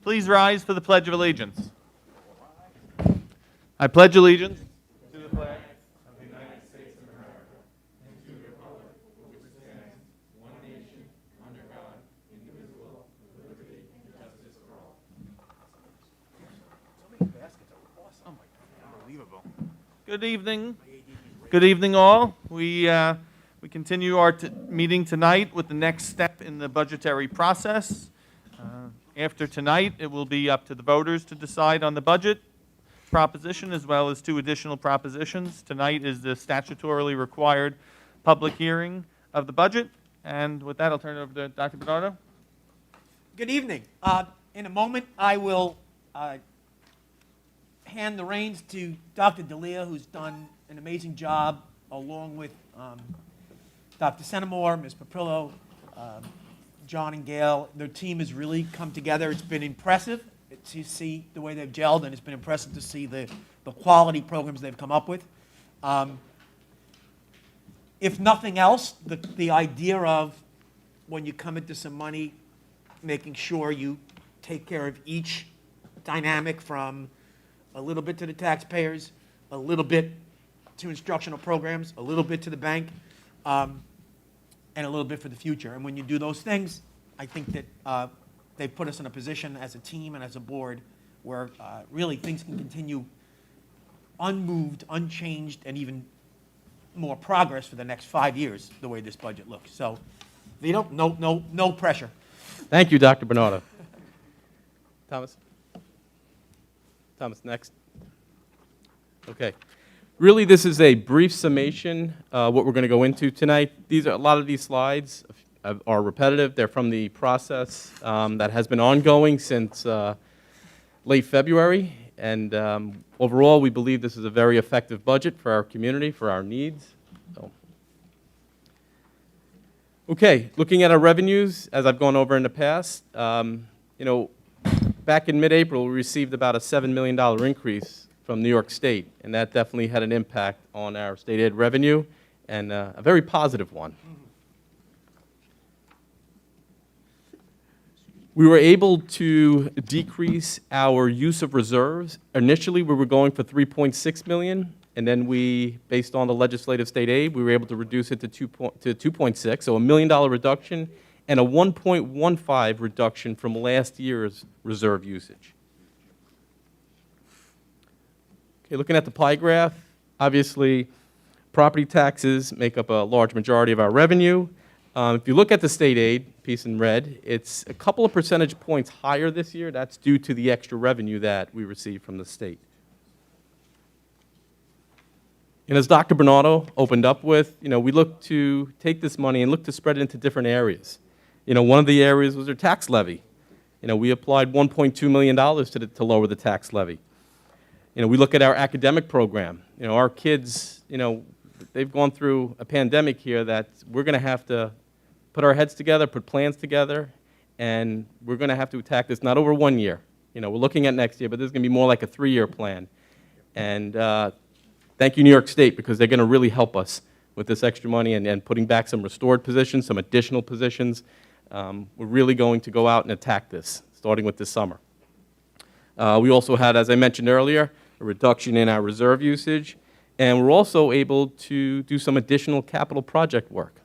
Please rise for the Pledge of Allegiance. I pledge allegiance to the flag of the United States of America and to the republic for which it stands, one nation, under God, indivisible, with liberty and justice for all. So many baskets are awesome. Oh my God, unbelievable. Good evening. Good evening, all. We continue our meeting tonight with the next step in the budgetary process. After tonight, it will be up to the voters to decide on the budget proposition as well as 2 additional propositions. Tonight is the statutorily required public hearing of the budget. And with that, I'll turn it over to Dr. Bernardo. Good evening. In a moment, I will hand the reins to Dr. D'Elia, who's done an amazing job, along with Dr. Senamore, Ms. Paprillo, John and Gail. Their team has really come together. It's been impressive to see the way they've gelled, and it's been impressive to see the quality programs they've come up with. If nothing else, the idea of when you come into some money, making sure you take care of each dynamic, from a little bit to the taxpayers, a little bit to instructional programs, a little bit to the bank, and a little bit for the future. And when you do those things, I think that they've put us in a position as a team and as a board where really things can continue unmoved, unchanged, and even more progress for the next 5 years, the way this budget looks. So, Vito, no pressure. Thank you, Dr. Bernardo. Thomas, next. Okay. Really, this is a brief summation of what we're going to go into tonight. A lot of these slides are repetitive. They're from the process that has been ongoing since late February. And overall, we believe this is a very effective budget for our community, for our needs. So. Okay, looking at our revenues, as I've gone over in the past, back in mid-April, we received about a $7 million increase from New York State, and that definitely had an impact on our state aid revenue, and a very positive one. We were able to decrease our use of reserves. Initially, we were going for $3.6 million, and then we, based on the legislative state aid, we were able to reduce it to 2.6, so $1 million reduction, and a 1.15 reduction from last year's reserve usage. Okay, looking at the pie graph, obviously, property taxes make up a large majority of our revenue. If you look at the state aid, piece in red, it's a couple of percentage points higher this year. That's due to the extra revenue that we receive from the state. And as Dr. Bernardo opened up with, we look to take this money and look to spread it into different areas. One of the areas was their tax levy. We applied $1.2 million to lower the tax levy. We look at our academic program. Our kids, they've gone through a pandemic here that we're going to have to put our heads together, put plans together, and we're going to have to attack this not over 1 year. We're looking at next year, but this is going to be more like a 3-year plan. And thank you, New York State, because they're going to really help us with this extra money and putting back some restored positions, some additional positions. We're really going to go out and attack this, starting with this summer. We also had, as I mentioned earlier, a reduction in our reserve usage, and we're also able to do some additional capital project work.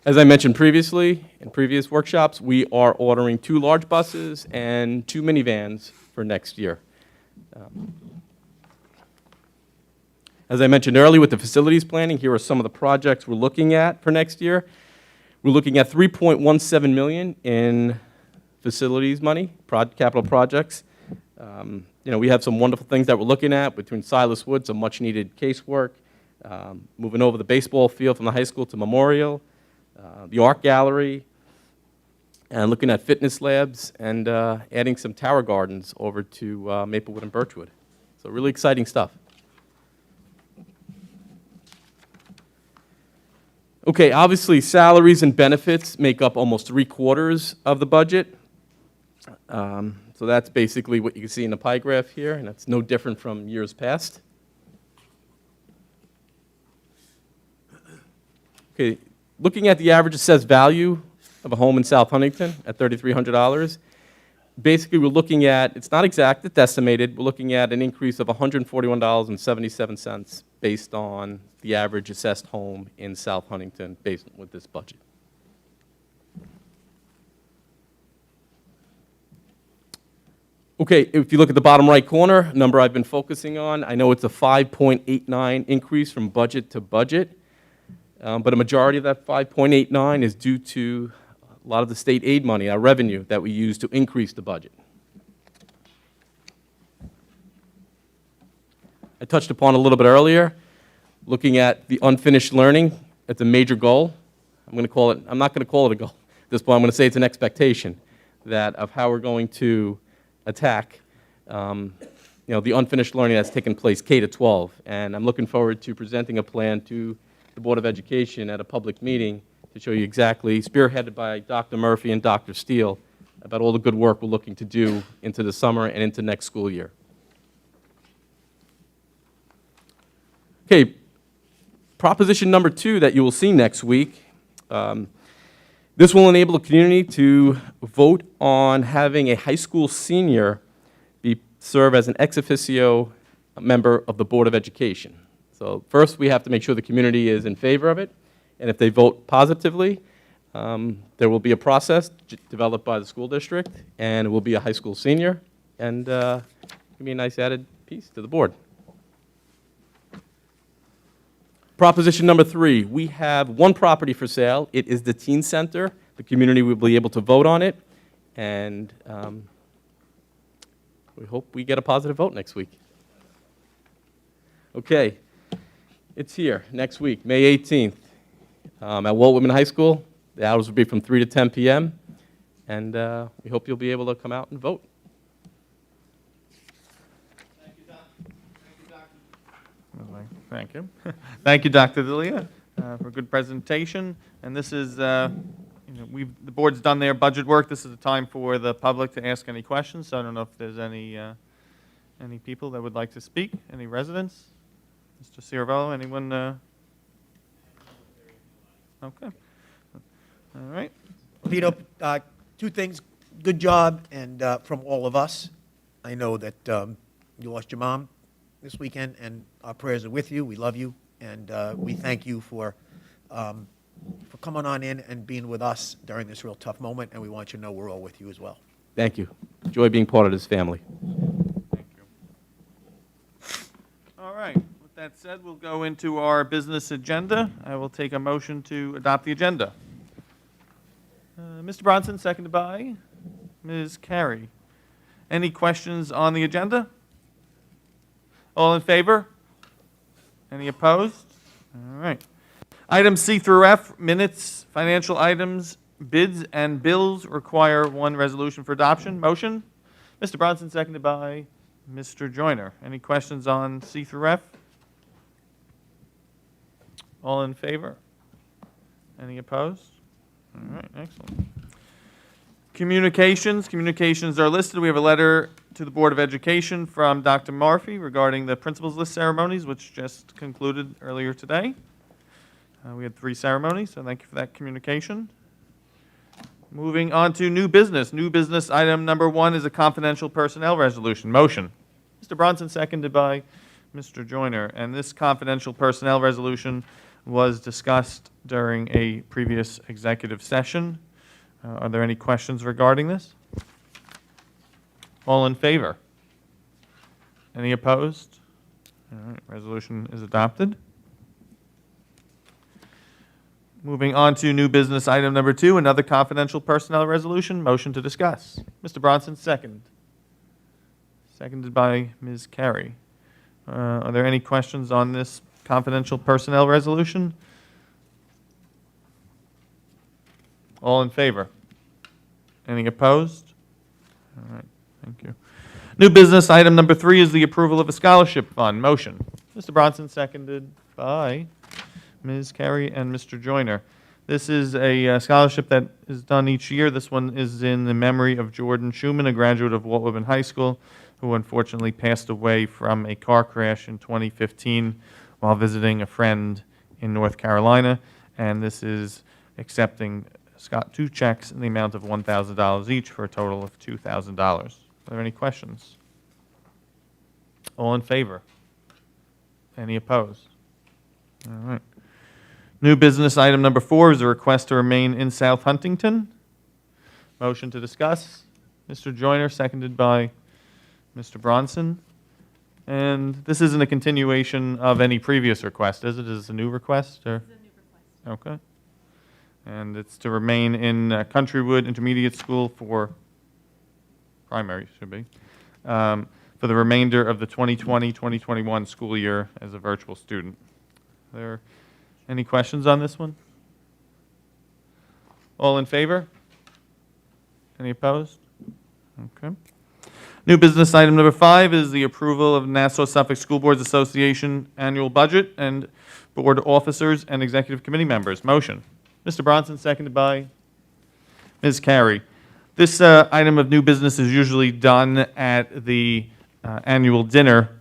As I mentioned previously, in previous workshops, we are ordering 2 large buses and 2 minivans for next year. As I mentioned earlier with the facilities planning, here are some of the projects we're looking at for next year. We're looking at $3.17 million in facilities money, capital projects. We have some wonderful things that we're looking at between Silas Wood, some much-needed casework, moving over the baseball field from the high school to Memorial, the art gallery, and looking at fitness labs, and adding some tower gardens over to Maplewood and Birchwood. So really exciting stuff. Okay, obviously salaries and benefits make up almost 3/4 of the budget. So that's basically what you can see in the pie graph here, and that's no different from years past. Okay, looking at the average assessed value of a home in South Huntington at $3,300, basically we're looking at, it's not exact, it's estimated, we're looking at an increase of $141.77 based on the average assessed home in South Huntington based with this budget. Okay, if you look at the bottom right corner, number I've been focusing on, I know it's a 5.89 increase from budget to budget, but a majority of that 5.89 is due to a lot of the state aid money, our revenue that we use to increase the budget. I touched upon a little bit earlier, looking at the unfinished learning. It's a major goal. I'm not going to call it a goal at this point. I'm going to say it's an expectation that of how we're going to attack the unfinished learning that's taken place K to 12. And I'm looking forward to presenting a plan to the Board of Education at a public meeting to show you exactly, spearheaded by Dr. Murphy and Dr. Steele, about all the good work we're looking to do into the summer and into next school year. Okay, proposition number 2 that you will see next week. This will enable the community to vote on having a high school senior serve as an ex officio member of the Board of Education. So first, we have to make sure the community is in favor of it, and if they vote positively, there will be a process developed by the school district, and it will be a high school senior, and it'll be a nice added piece to the board. Proposition number 3, we have one property for sale. It is the teen center. The community will be able to vote on it, and we hope we get a positive vote next week. Okay, it's here next week, May 18th, at Walt Whitman High School. The hours will be from 3 to 10 p.m., and we hope you'll be able to come out and vote. Thank you. Thank you, Dr. Delia, for a good presentation. And this is, the board's done their budget work. This is the time for the public to ask any questions. So I don't know if there's any people that would like to speak. Any residents? Mr. Ciravello, anyone? Okay. All right. Vito, 2 things. Good job, and from all of us. I know that you lost your mom this weekend, and our prayers are with you. We love you, and we thank you for coming on in and being with us during this real tough moment, and we want you to know we're all with you as well. Thank you. Enjoy being part of this family. Thank you. All right. With that said, we'll go into our business agenda. I will take a motion to adopt the agenda. Mr. Bronson, seconded by Ms. Carey. Any questions on the agenda? All in favor? Any opposed? All right. Item C through F, minutes, financial items, bids, and bills require one resolution for adoption. Motion? Mr. Bronson, seconded by Mr. Joyner. Any questions on C through F? All in favor? Any opposed? All right, excellent. Communications. Communications are listed. We have a letter to the Board of Education from Dr. Murphy regarding the principals list ceremonies, which just concluded earlier today. We had 3 ceremonies, so thank you for that communication. Moving on to new business. New business item number 1 is a confidential personnel resolution. Motion. Mr. Bronson, seconded by Mr. Joyner. And this confidential personnel resolution was discussed during a previous executive session. Are there any questions regarding this? All in favor? Any opposed? All right, resolution is adopted. Moving on to new business item number 2, another confidential personnel resolution. Motion to discuss. Mr. Bronson, second. Seconded by Ms. Carey. Are there any questions on this confidential personnel resolution? All in favor? Any opposed? All right, thank you. New business item number 3 is the approval of a scholarship fund. Motion. Mr. Bronson, seconded by Ms. Carey and Mr. Joyner. This is a scholarship that is done each year. This one is in the memory of Jordan Schumann, a graduate of Walt Whitman High School, who unfortunately passed away from a car crash in 2015 while visiting a friend in North Carolina. And this is accepting two checks in the amount of $1,000 each for a total of $2,000. Are there any questions? All in favor? Any opposed? All right. New business item number 4 is a request to remain in South Huntington. Motion to discuss. Mr. Joyner, seconded by Mr. Bronson. And this isn't a continuation of any previous request, is it? Is this a new request? Or? It's a new request. Okay. And it's to remain in Countrywood Intermediate School for primary, should be, for the remainder of the 2020-2021 school year as a virtual student. Are there any questions on this one? All in favor? Any opposed? Okay. New business item number 5 is the approval of Nassau-Suffolk School Boards Association annual budget and board officers and executive committee members. Motion. Mr. Bronson, seconded by Ms. Carey. This item of new business is usually done at the annual dinner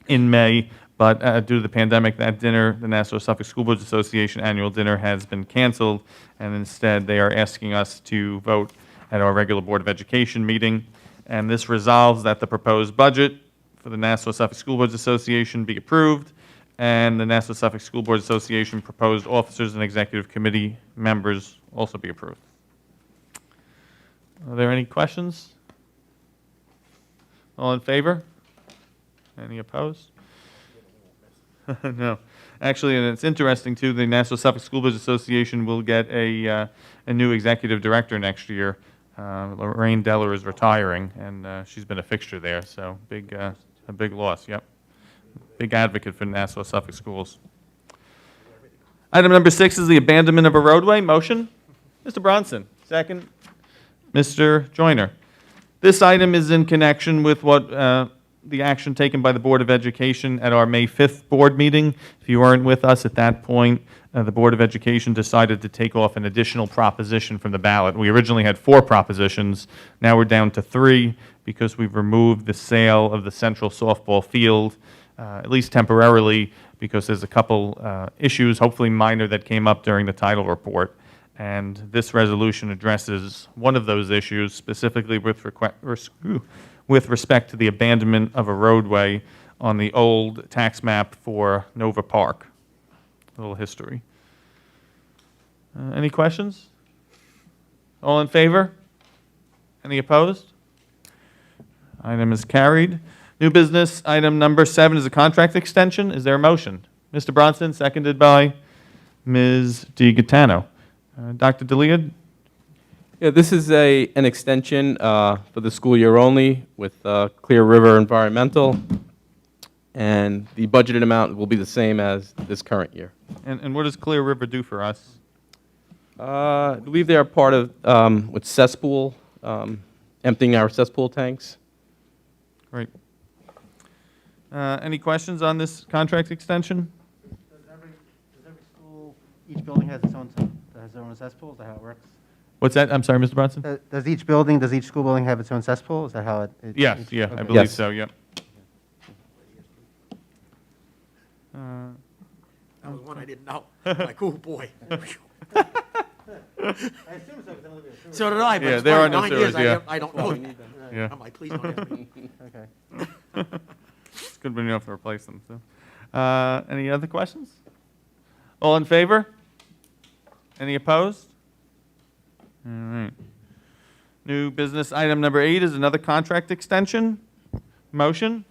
in May, but due to the pandemic, that dinner, the Nassau-Suffolk School Boards Association annual dinner, has been canceled, and instead they are asking us to vote at our regular Board of Education meeting. And this resolves that the proposed budget for the Nassau-Suffolk School Boards Association be approved, and the Nassau-Suffolk School Boards Association proposed officers and executive committee members also be approved. Are there any questions? All in favor? Any opposed? No. Actually, and it's interesting, too, the Nassau-Suffolk School Boards Association will get a new executive director next year. Lorraine Deller is retiring, and she's been a fixture there, so a big loss, yep. Big advocate for Nassau-Suffolk schools. Item number 6 is the abandonment of a roadway. Motion? Mr. Bronson. Second. Mr. Joyner. This item is in connection with what the action taken by the Board of Education at our May 5th board meeting. If you weren't with us at that point, the Board of Education decided to take off an additional proposition from the ballot. We originally had 4 propositions. Now we're down to 3 because we've removed the sale of the central softball field, at least temporarily, because there's a couple issues, hopefully minor, that came up during the title report. And this resolution addresses one of those issues, specifically with respect to the abandonment of a roadway on the old tax map for Nova Park. A little history. Any questions? All in favor? Any opposed? Item is carried. New business, item number 7 is a contract extension. Is there a motion? Mr. Bronson, seconded by Ms. DiGaetano. Dr. D'Elia? Yeah, this is an extension for the school year only with Clear River Environmental, and the budgeted amount will be the same as this current year. And what does Clear River do for us? I believe they are part of, with cesspool, emptying our cesspool tanks. Great. Any questions on this contract extension? Does every school, each building has its own cesspool? Is that how it works? What's that? I'm sorry, Mr. Bronson? Does each school building have its own cesspool? Is that how it? Yes, yeah, I okay. believe Yes. so, yep. That was one I didn't know. I'm like, oh, boy. I assume so, because I live in a sewer. So did I, but Yeah, it's there been are no 9 years, sewers, yeah. I don't know. Yeah. I'm like, please don't ask me. Okay. It's good when you don't have to replace them, so. Any other questions? All in favor? Any opposed? All right. New business item number 8 is another contract extension. Motion?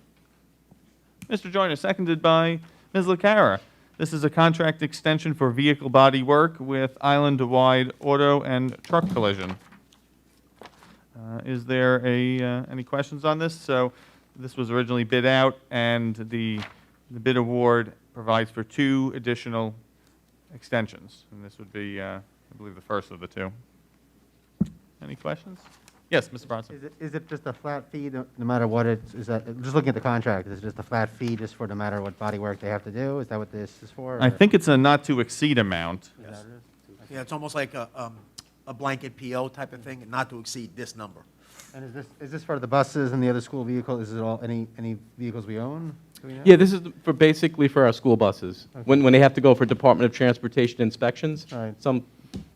Mr. Joyner, seconded by Ms. LaCara. This is a contract extension for vehicle body work with Island Wide Auto and Truck Collision. Is there any questions on this? So this was originally bid out, and the bid award provides for 2 additional extensions. And this would be, I believe, the first of the 2. Any questions? Yes, Mr. Bronson. Is it just a flat fee, no matter what it's, is that, just looking at the contract, is it just a flat fee just for no matter what body work they have to do? Is that what this is for? I or- think it's a not-to-exceed amount. Is that what it is? Yeah, it's almost like a blanket PO type of thing, and not to exceed this number. And is this for the buses and the other school vehicles? Is it all, any vehicles we own? Do we know? Yeah, this is for basically for our school buses. When they have to go for Department of Transportation inspections, Right. some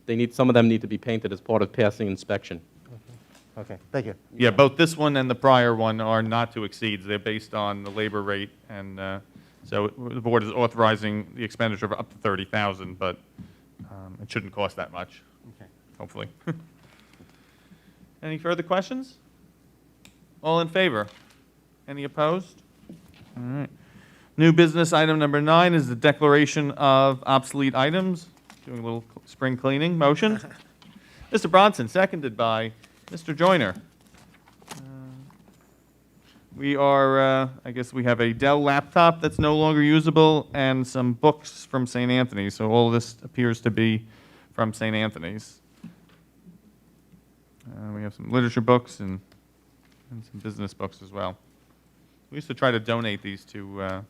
of them need to be painted as part of passing inspection. Okay, thank you. Yeah, both this one and the prior one are not-to-exceeds. They're based on the labor rate, and so the board is authorizing the expenditure of up to $30,000, but it shouldn't cost that much, Okay. hopefully. Any further questions? All in favor? Any opposed? All right. New business item number 9 is the declaration of obsolete items. Doing a little spring cleaning. Motion? Mr. Bronson, seconded by Mr. Joyner. We are, I guess we have a Dell laptop that's no longer usable and some books from St. Anthony's. So all this appears to be from St. Anthony's. We have some literature books and some business books as well. We used to try to donate these to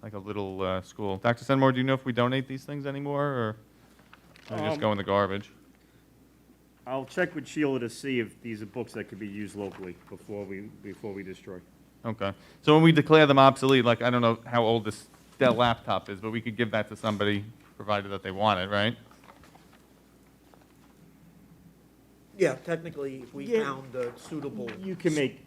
like a little school. Dr. Senmore, do you know if we donate these things anymore, or they just go in the garbage? I'll check with Sheila to see if these are books that could be used locally before we destroy. Okay. So when we declare them obsolete, like, I don't know how old this Dell laptop is, but we could give that to somebody, provided that they want it, right? Yeah, technically, if we Yeah. found suitable. You can make-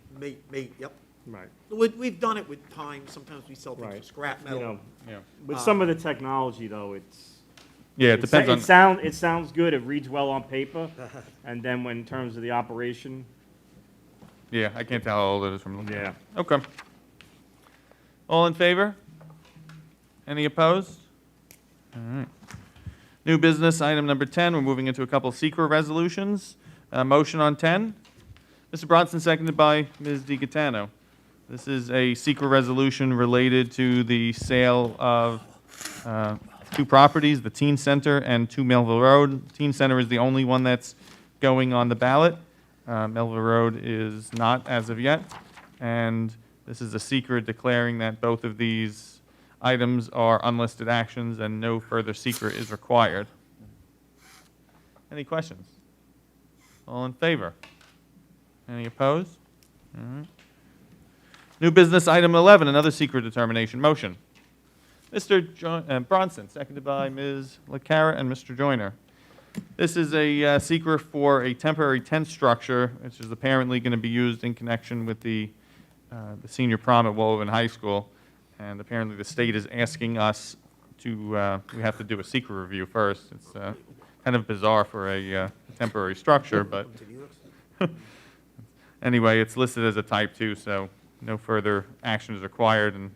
Yep. Right. We've done it with time. Sometimes we sell things for Right. scrap You metal. know, Yeah. with some of the technology though, Yeah, it depends on. it sounds good, it reads well on paper, and then when in terms of the operation, Yeah, I can't tell how old it is from looking. yeah. Okay. All in favor? Any opposed? All right. New business, item number 10, we're moving into a couple secret resolutions. Motion on 10. Mr. Bronson, seconded by Ms. DiGatano. This is a secret resolution related to the sale of 2 properties, the Teen Center and 2 Melville Road. Teen Center is the only one that's going on the ballot. Melville Road is not as of yet, and this is a secret declaring that both of these items are unlisted actions and no further secret is required. Any questions? All in favor? Any opposed? All right. New business item 11, another secret determination. Motion. Mr. Bronson, seconded by Ms. LaCara and Mr. Joyner. This is a secret for a temporary tent structure, which is apparently going to be used in connection with the senior prom at Woven High School. And apparently the state is asking us to, we have to do a secret review first. It's kind of bizarre for a temporary structure, but anyway, it's listed as a type 2, so no further action is required and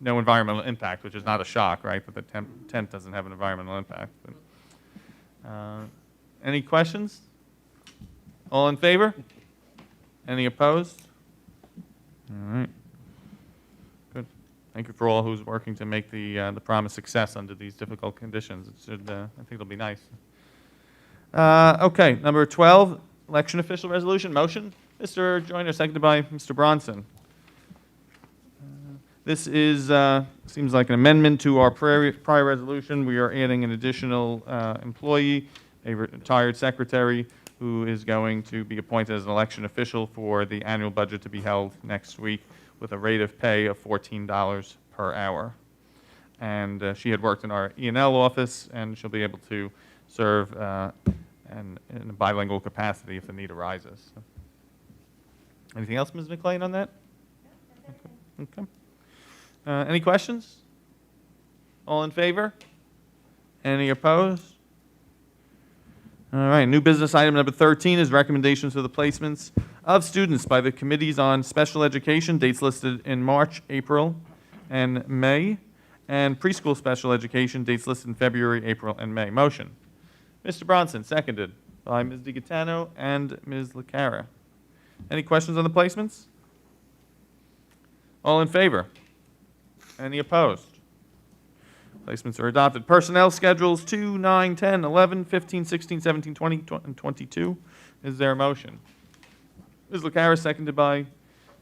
no environmental impact, which is not a shock, right? But the tent doesn't have an environmental impact. But, any questions? All in favor? Any opposed? All right. Good. Thank you for all who's working to make the prom a success under these difficult conditions. It should, I think it'll be nice. Okay, number 12, election official resolution. Motion. Mr. Joyner, seconded by Mr. Bronson. This is, seems like an amendment to our prior resolution. We are adding an additional employee, a retired secretary, who is going to be appointed as an election official for the annual budget to be held next week with a rate of pay of $14 per hour. And she had worked in our E&L office, and she'll be able to serve in a bilingual capacity if the need arises. So. Anything else, Ms. McLean, on that? Okay. Any questions? All in favor? Any opposed? All right, new business item number 13 is recommendations for the placements of students by the committees on special education, dates listed in March, April, and May, and preschool special education, dates listed in February, April, and May. Motion. Mr. Bronson, seconded by Ms. DiGatano and Ms. LaCara. Any questions on the placements? All in favor? Any opposed? Placements are adopted. Personnel schedules 2, 9, 10, 11, 15, 16, 17, 20, and 22. Is there a motion? Ms. LaCara, seconded by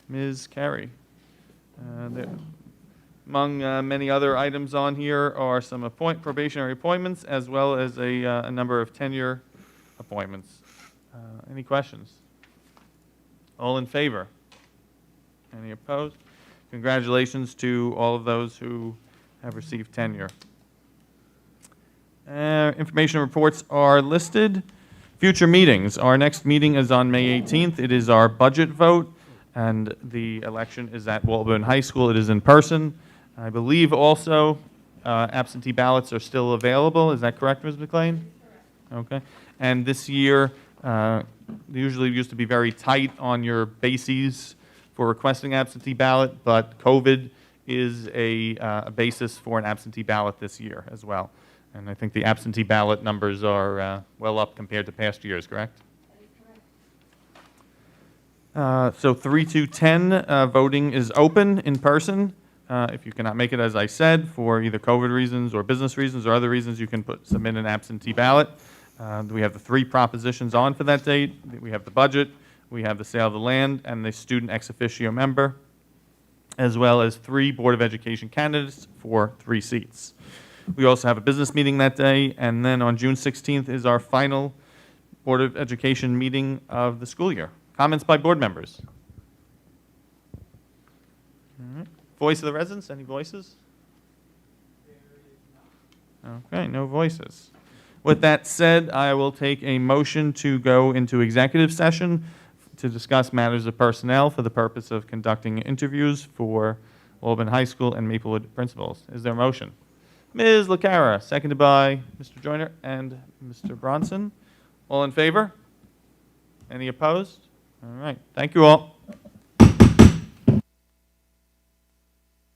Ms. Carey. There- Among many other items on here are some probationary appointments, as well as a number of tenure appointments. Any questions? All in favor? Any opposed? Congratulations to all of those who have received tenure. Information reports are listed. Future meetings. Our next meeting is on May 18th. It is our budget vote, and the election is at Walburn High School. It is in person. I believe also absentee ballots are still available. Is that correct, Ms. McLean? Okay. And this year, they usually used to be very tight on your bases for requesting absentee ballot, but COVID is a basis for an absentee ballot this year as well. And I think the absentee ballot numbers are well up compared to past years, correct? So 3 to 10, voting is open in person. If you cannot make it, as I said, for either COVID reasons or business reasons or other reasons, you can submit an absentee ballot. We have the 3 propositions on for that date. We have the budget, we have the sale of the land, and the student ex officio member, as well as 3 Board of Education candidates for 3 seats. We also have a business meeting that day, and then on June 16th is our final Board of Education meeting of the school year. Comments by board members? All right. Voice of the residents, any voices? Okay, no voices. With that said, I will take a motion to go into executive session to discuss matters of personnel for the purpose of conducting interviews for Walburn High School and Maplewood principals. Is there a motion? Ms. LaCara, seconded by Mr. Joyner and Mr. Bronson. All in favor? Any opposed? All right. Thank you all.